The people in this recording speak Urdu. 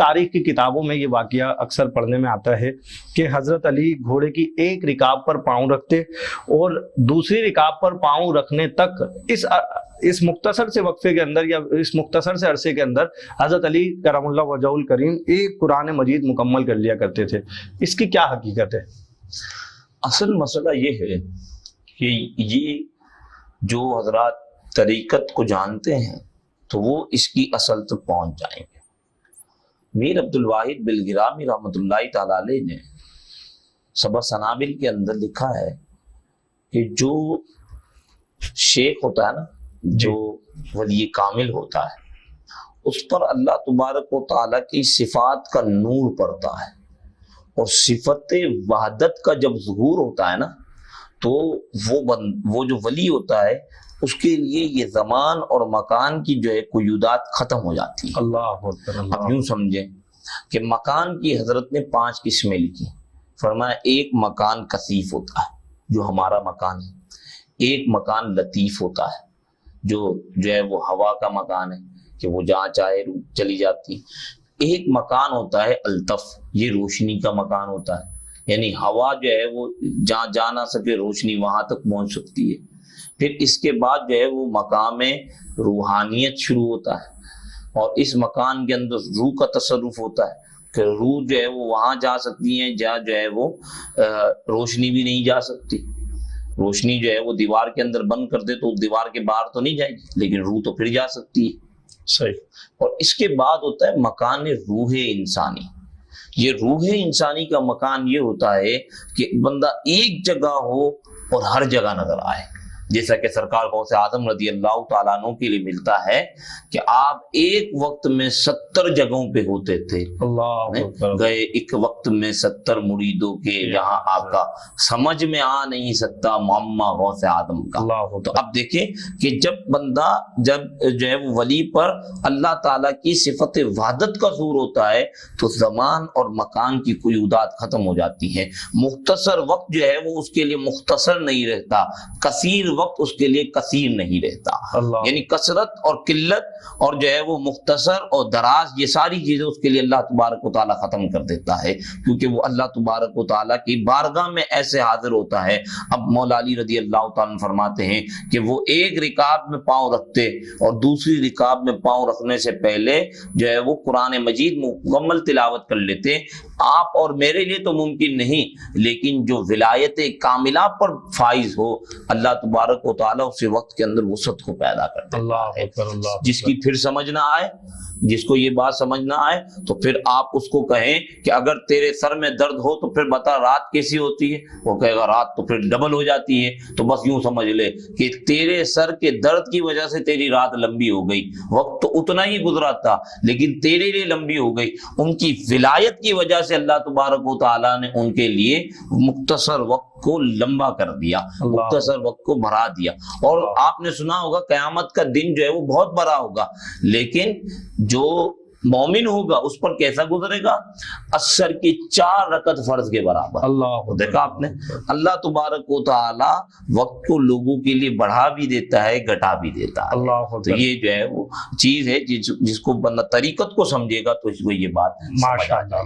تاریخ کی کتابوں میں یہ واقعہ اکثر پڑھنے میں آتا ہے کہ حضرت علی گھوڑے کی ایک رکاب پر پاؤں رکھتے اور دوسری رکاب پر پاؤں رکھنے تک اس مختصر سے وقفے کے اندر یا اس مختصر سے عرصے کے اندر حضرت علی کرم اللہ وجہہ الکریم ایک قرآن مجید مکمل کر لیا کرتے تھے. اس کی کیا حقیقت ہے؟ اصل مسئلہ یہ ہے کہ یہ جو حضرات طریقت کو جانتے ہیں تو وہ اس کی اصل تک پہنچ جائیں گے. میر عبد الواحد بلگرامی رحمۃ اللہ تعالی علیہ نے سبع سنابل کے اندر لکھا ہے کہ جو شیخ ہوتا ہے نا، جو ولی کامل ہوتا ہے، اس پر اللہ تبارک و تعالیٰ کی صفات کا نور پڑتا ہے، اور صفت وحدت کا جب ظہور ہوتا ہے نا تو وہ جو ولی ہوتا ہے اس کے لیے یہ زمان اور مکان کی جو ہے قیودات ختم ہو جاتی ہیں. اللہ اکبر. اب یوں سمجھیں کہ مکان کی حضرت نے 5 قسمیں لکھی. فرمایا ایک مکان کثیف ہوتا ہے جو ہمارا مکان ہے، ایک مکان لطیف ہوتا ہے جو ہے وہ ہوا کا مکان ہے کہ وہ جہاں چاہے چلی جاتی. ایک مکان ہوتا ہے الطف، یہ روشنی کا مکان ہوتا ہے، یعنی ہوا جو ہے وہ جہاں جا نہ سکے روشنی وہاں تک پہنچ سکتی ہے. پھر اس کے بعد جو ہے وہ مقام روحانیت شروع ہوتا ہے، اور اس مکان کے اندر روح کا تصرف ہوتا ہے کہ روح جو ہے وہ وہاں جا سکتی ہیں جہاں جو ہے وہ روشنی بھی نہیں جا سکتی. روشنی جو ہے وہ دیوار کے اندر بند کر دے تو دیوار کے باہر تو نہیں جائے گی، لیکن روح تو پھر جا سکتی ہے. صحیح. اور اس کے بعد ہوتا ہے مکان روح انسانی. یہ روح انسانی کا مکان یہ ہوتا ہے کہ بندہ ایک جگہ ہو اور ہر جگہ نظر آئے، جیسا کہ سرکار غوث اعظم رضی اللہ تعالیٰ عنہ کے لیے ملتا ہے کہ آپ ایک وقت میں 70 جگہوں پہ ہوتے تھے. اللہ گئے ایک وقت میں 70 مریدوں کے جہاں آپ کا سمجھ میں آ نہیں سکتا معمہ غوث اعظم کا. تو اب دیکھیں کہ جب بندہ جو ہے وہ ولی پر اللہ تعالیٰ کی صفت وحدت کا ظہور ہوتا ہے تو زمان اور مکان کی قیودات ختم ہو جاتی ہیں. مختصر وقت جو ہے وہ اس کے لیے مختصر نہیں رہتا، کثیر وقت اس کے لیے کثیر نہیں رہتا. یعنی کثرت اور قلت اور جو ہے وہ مختصر اور دراز، یہ ساری چیزیں اس کے لیے اللہ تبارک و تعالیٰ ختم کر دیتا ہے، کیونکہ وہ اللہ تبارک و تعالیٰ کی بارگاہ میں ایسے حاضر ہوتا ہے. اب مولا علی رضی اللہ تعالیٰ فرماتے ہیں کہ وہ ایک رکاب میں پاؤں رکھتے اور دوسری رکاب میں پاؤں رکھنے سے پہلے جو ہے وہ قرآن مجید مکمل تلاوت کر لیتے. آپ اور میرے لیے تو ممکن نہیں، لیکن جو ولایت کاملہ پر فائز ہو اللہ تبارک و تعالیٰ اسی وقت کے اندر وسعت کو پیدا کرتے ہیں. اللہ اکبر. اللہ جس کی پھر سمجھ نہ آئے، جس کو یہ بات سمجھ نہ آئے تو پھر آپ اس کو کہیں کہ اگر تیرے سر میں درد ہو تو پھر بتا رات کیسی ہوتی ہے، وہ کہے گا رات تو پھر ڈبل ہو جاتی ہے. تو بس یوں سمجھ لے کہ تیرے سر کے درد کی وجہ سے تیری رات لمبی ہو گئی. وقت تو اتنا ہی گزرا تھا لیکن تیرے لیے لمبی ہو گئی. ان کی ولایت کی وجہ سے اللہ تبارک و تعالیٰ نے ان کے لیے مختصر وقت کو لمبا کر دیا، مختصر وقت کو بڑھا دیا. اور آپ نے سنا ہوگا قیامت کا دن جو ہے وہ بہت بڑا ہوگا، لیکن جو مومن ہوگا اس پر کیسا گزرے گا؟ عصر کی 4 رکعت فرض کے برابر. اللہ دیکھا آپ نے، اللہ تبارک و تعالی وقت کو لوگوں کے لیے بڑھا بھی دیتا ہے گھٹا بھی دیتا ہے. تو یہ جو ہے وہ چیز ہے جس کو بندہ طریقت کو سمجھے گا تو اس کو یہ بات ماشاءاللہ.